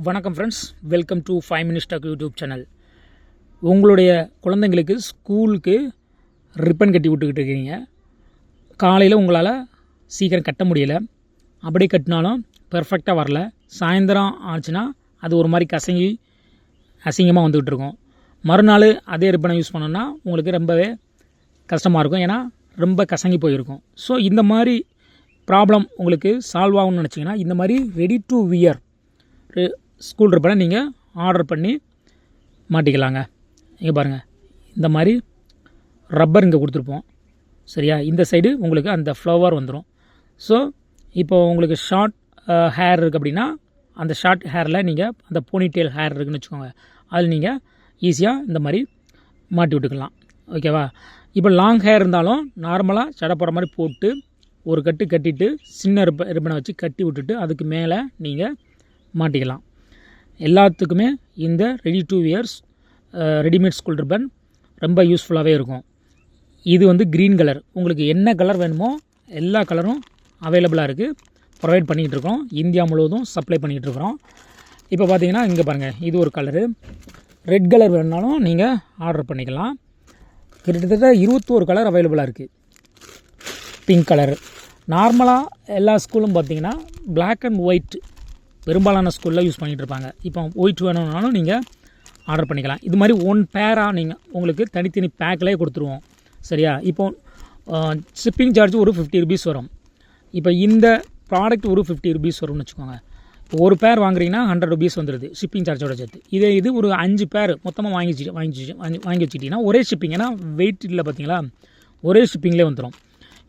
வணக்கம் friends, welcome to 5 Minutes Talk YouTube channel. உங்களுடைய குழந்தைங்களுக்கு ஸ்கூலுக்கு ரிப்பன் கட்டி விட்டுக்கிட்டு இருக்கீங்க. காலையில் உங்களால் சீக்கிரம் கட்ட முடியலை, அப்படியே கட்டினாலும் பெர்ஃபெக்டாக வரல. சாயந்தரம் ஆச்சுன்னா அது ஒரு மாதிரி அசிங்கமாக வந்துக்கிட்டு இருக்கும். மறுநாள் அதே ரிப்பனை யூஸ் பண்ணோன்னா உங்களுக்கு ரொம்பவே கஷ்டமாக இருக்கும், ஏன்னா ரொம்ப கசங்கி போயிருக்கும். ஸோ இந்த மாதிரி ப்ராப்ளம் உங்களுக்கு சால்வ் ஆகும்னு நினச்சிங்கன்னா இந்த மாதிரி ரெடி டு வியர் ஸ்கூல் ரிப்பனை நீங்கள் ஆர்டர் பண்ணி மாட்டிக்கலாங்க. இங்கே பாருங்கள், இந்த மாதிரி ரப்பர் இங்கே கொடுத்துருப்போம், சரியா? இந்த சைடு உங்களுக்கு அந்த ஃப்ளவர் வந்துடும். ஸோ இப்போ உங்களுக்கு ஷார்ட் ஹேர் இருக்குது அப்படின்னா அந்த ஷார்ட் ஹேரில் நீங்கள் அந்த போனிடெயில் ஹேர் இருக்குதுன்னு வச்சுக்கோங்க, அதில் நீங்கள் ஈஸியாக இந்த மாதிரி மாட்டி விட்டுக்கலாம், ஓகேவா? இப்போ லாங் ஹேர் இருந்தாலும் நார்மலாக சடை போடுற மாதிரி போட்டு ஒரு கட்டிட்டு சின்ன ரிப்பனை வச்சு கட்டி விட்டுட்டு அதுக்கு மேலே நீங்கள் மாட்டிக்கலாம். எல்லாத்துக்குமே இந்த ready to wears readymade school ribbon ரொம்ப யூஸ்ஃபுல்லாகவே இருக்கும். இது வந்து க்ரீன் கலர், உங்களுக்கு என்ன கலர் வேணுமோ எல்லா கலரும் அவைலபிளாக இருக்குது, ப்ரொவைட் பண்ணிக்கிட்டு இருக்கோம். இந்தியா முழுவதும் சப்ளை பண்ணிக்கிட்டு இருக்கிறோம். இப்போ பார்த்தீங்கன்னா இங்கே பாருங்கள், இது ஒரு கலரு. ரெட் கலர் வேணுனாலும் நீங்கள் ஆர்டர் பண்ணிக்கலாம். கிட்டத்தட்ட 21 கலர் அவைலபிளாக இருக்குது. பிங்க் கலர், நார்மலாக எல்லா ஸ்கூலும் பார்த்தீங்கன்னா பிளாக் அண்ட் ஒயிட் பெரும்பாலான ஸ்கூலில் யூஸ் பண்ணிகிட்டு இருப்பாங்க. இப்போ ஒயிட் வேணும்னாலும் நீங்கள் ஆர்டர் பண்ணிக்கலாம். இது மாதிரி ஒன் பேராக நீங்கள் உங்களுக்கு தனித்தனி பேக்கிலே கொடுத்துருவோம், சரியா? இப்போ ஷிப்பிங் சார்ஜ் ஒரு 50 rupees வரும். இப்போ இந்த ப்ராடக்ட் ஒரு 50 rupees வரும்னு வச்சுக்கோங்க. இப்போ ஒரு பேர் வாங்குறீங்கன்னா 100 rupees வந்துடுது ஷிப்பிங் சார்ஜோட சேர்த்து. இது ஒரு 5 பேர் மொத்தமாக வாங்கி வச்சுக்கிட்டிங்கன்னா ஒரே ஷிப்பிங், ஏன்னா வெயிட் இல்லை பார்த்தீங்களா, ஒரே ஷிப்பிங்லேயே வந்துடும்.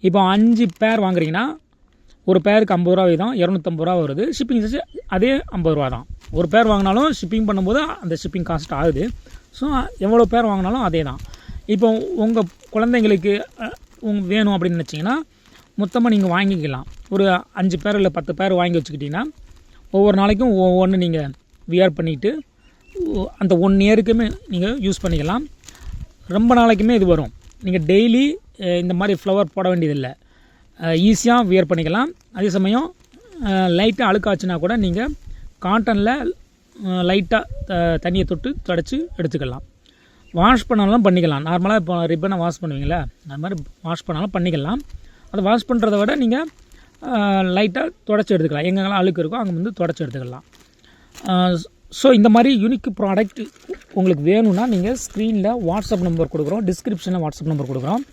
இப்போ 5 பேர் வாங்குறீங்கன்னா ஒரு பேருக்கு 50 ரூபா வீதம் 250 ரூபா வருது. ஷிப்பிங் சார்ஜ் அதே 50 ரூபா தான். ஒரு பேர் வாங்கினாலும் ஷிப்பிங் பண்ணும்போது அந்த ஷிப்பிங் காஸ்ட் ஆகுது. ஸோ எவ்வளோ பேர் வாங்கினாலும் அதே தான். இப்போ உங்கள் குழந்தைங்களுக்கு வேணும் அப்படின்னு நினச்சிங்கன்னா மொத்தமாக நீங்கள் வாங்கிக்கலாம். ஒரு 5 பேர் இல்லை 10 பேர் வாங்கி வச்சுக்கிட்டிங்கன்னா ஒவ்வொரு நாளைக்கும் ஒவ்வொன்று நீங்கள் வியர் பண்ணிவிட்டு அந்த 1 இயருக்குமே நீங்கள் யூஸ் பண்ணிக்கலாம். ரொம்ப நாளைக்குமே இது வரும். நீங்கள் டெய்லி இந்த மாதிரி ஃப்ளவர் போட வேண்டியதில்லை, ஈஸியாக வியர் பண்ணிக்கலாம். அதே சமயம் லைட்டாக அழுக்காச்சுன்னா கூட நீங்கள் காட்டனில் லைட்டாக தண்ணியை தொட்டு தொடச்சி எடுத்துக்கலாம். வாஷ் பண்ணாலும் பண்ணிக்கலாம். நார்மலாக இப்போ ரிப்பனை வாஷ் பண்ணுவீங்களா, அது மாதிரி வாஷ் பண்ணாலும் பண்ணிக்கலாம். அதை வாஷ் பண்ணுறத விட நீங்கள் லைட்டாக தொடச்சி எடுத்துக்கலாம். எங்கெங்கெல்லாம் அழுக்கு இருக்கோ அங்கே வந்து தொடச்சி எடுத்துக்கலாம். ஸோ இந்த மாதிரி யூனிக் ப்ராடக்ட் உங்களுக்கு வேணும்னா நீங்கள் ஸ்க்ரீனில் வாட்ஸ்அப் நம்பர் கொடுக்குறோம், டிஸ்கிரிப்ஷனில் வாட்ஸ்அப் நம்பர் கொடுக்குறோம்,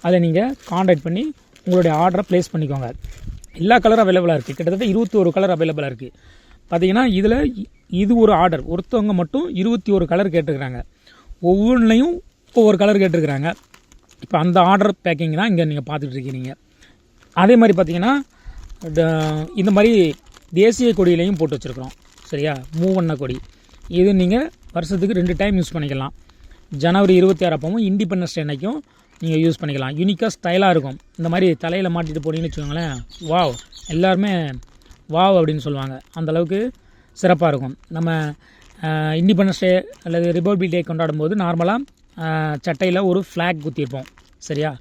அதை நீங்கள் காண்டாக்ட் பண்ணி உங்களுடைய ஆர்டரை ப்ளேஸ் பண்ணிக்கோங்க. எல்லா கலரும் அவைலபிளாக இருக்குது. கிட்டத்தட்ட 21 கலர் அவைலபிளாக இருக்குது. பார்த்தீங்கன்னா இதில் இது ஒரு ஆர்டர், ஒருத்தவங்க மட்டும் 21 கலர் கேட்டுருக்குறாங்க. ஒவ்வொன்றுலையும் ஒவ்வொரு கலர் கேட்டுருக்குறாங்க. இப்போ அந்த ஆர்டர் பேக்கிங் தான் இங்கே நீங்கள் பார்த்துட்ருக்கீங்க. அதே மாதிரி பார்த்தீங்கன்னா இந்த மாதிரி தேசிய கொடியிலையும் போட்டு வச்சுருக்குறோம், சரியா? மூவண்ண கொடி. இது நீங்கள் வருஷத்துக்கு 2 டைம் யூஸ் பண்ணிக்கலாம். ஜனவரி 26 அப்பவும் இண்டிபெண்டன்ஸ் டே அன்னைக்கும் நீங்கள் யூஸ் பண்ணிக்கலாம். யூனிக்காக ஸ்டைலாக இருக்கும். இந்த மாதிரி தலையில் மாட்டிட்டு போனீங்கன்னு வச்சுக்கோங்களேன், வாவ், எல்லாருமே வாவ் அப்படின்னு சொல்லுவாங்க. அந்தளவுக்கு சிறப்பாக இருக்கும். நம்ம இண்டிபெண்டன்ஸ் டே அல்லது ரிபப்ளிக் டே கொண்டாடும் போது நார்மலாக சட்டையில் ஒரு ஃப்ளாக் குத்திருப்போம், சரியா?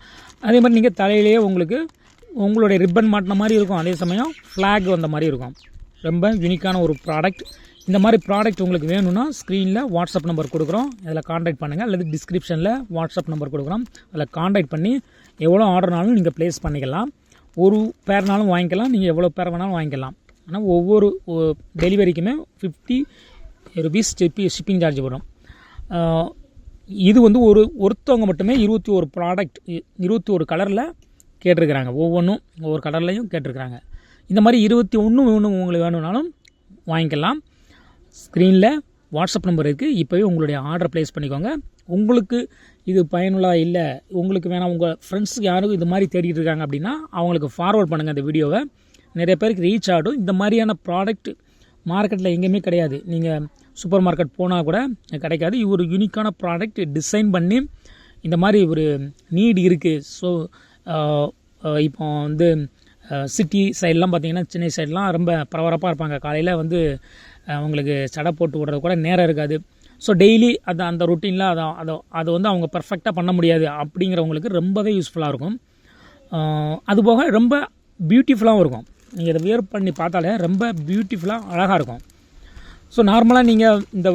அதே மாதிரி நீங்கள் தலையிலேயே உங்களுடைய ரிப்பன் மாட்டின மாதிரி இருக்கும், அதே சமயம் ஃப்ளாக் வந்த மாதிரி இருக்கும். ரொம்ப யூனிக்கான ஒரு ப்ராடக்ட். இந்த மாதிரி ப்ராடக்ட் உங்களுக்கு வேணும்னா ஸ்க்ரீனில் வாட்ஸ்அப் நம்பர் கொடுக்குறோம், அதில் காண்டாக்ட் பண்ணுங்கள். அல்லது டிஸ்கிரிப்ஷனில் வாட்ஸ்அப் நம்பர் கொடுக்குறோம், அதில் காண்டாக்ட் பண்ணி எவ்வளோ ஆர்டர்னாலும் நீங்கள் ப்ளேஸ் பண்ணிக்கலாம். ஒரு பேர்னாலும் வாங்கிக்கலாம், நீங்கள் எவ்வளோ பேர் வேணாலும் வாங்கிக்கலாம். ஆனால் ஒவ்வொரு டெலிவரிக்குமே 50 rupees ஷிப்பிங் சார்ஜ் வரும். இது வந்து ஒருத்தவங்க மட்டுமே 21 ப்ராடக்ட் 21 கலரில் கேட்டிருக்கிறாங்க. ஒவ்வொன்றும் ஒவ்வொரு கலர்லையும் கேட்டிருக்கிறாங்க. இந்த மாதிரி 21 உங்களுக்கு வேணும்னாலும் வாங்கிக்கலாம். ஸ்க்ரீனில் வாட்ஸ்அப் நம்பர் இருக்குது, இப்போவே உங்களுடைய ஆர்டர் ப்ளேஸ் பண்ணிக்கோங்க. உங்களுக்கு இது பயனுள்ளதாக இல்லை, உங்களுக்கு வேணாம், உங்கள் ஃப்ரெண்ட்ஸுக்கு யாரும் இது மாதிரி தேடிட்டு இருக்காங்க அப்படின்னா அவங்களுக்கு ஃபார்வர்ட் பண்ணுங்கள் இந்த வீடியோவை. நிறைய பேருக்கு ரீச் ஆகிடும். இந்த மாதிரியான ப்ராடக்ட் மார்க்கெட்டில் எங்கேயுமே கிடையாது. நீங்கள் சூப்பர் மார்க்கெட் போனால் கூட கிடைக்காது. இது ஒரு யூனிக்கான ப்ராடக்ட் டிசைன் பண்ணி இந்த மாதிரி ஒரு நீட் இருக்குது. ஸோ இப்போ வந்து சிட்டி சைட்லாம் பார்த்தீங்கன்னா, சென்னை சைட்லாம் ரொம்ப பரபரப்பாக இருப்பாங்க. காலையில் வந்து அவங்களுக்கு சடை போட்டு விடுறது கூட நேரம் இருக்காது. ஸோ டெய்லி அந்த ரொட்டீனில் அதை வந்து அவங்க பர்ஃபெக்டாக பண்ண முடியாது. அப்படிங்கிறவங்களுக்கு ரொம்பவே யூஸ்ஃபுல்லாக இருக்கும். அதுபோக ரொம்ப பியூட்டிஃபுல்லாகவும் இருக்கும். நீங்கள் இதை வியர் பண்ணி பார்த்தாலே ரொம்ப பியூட்டிஃபுல்லாக அழகாக இருக்கும். ஸோ நார்மலாக நீங்கள் இந்த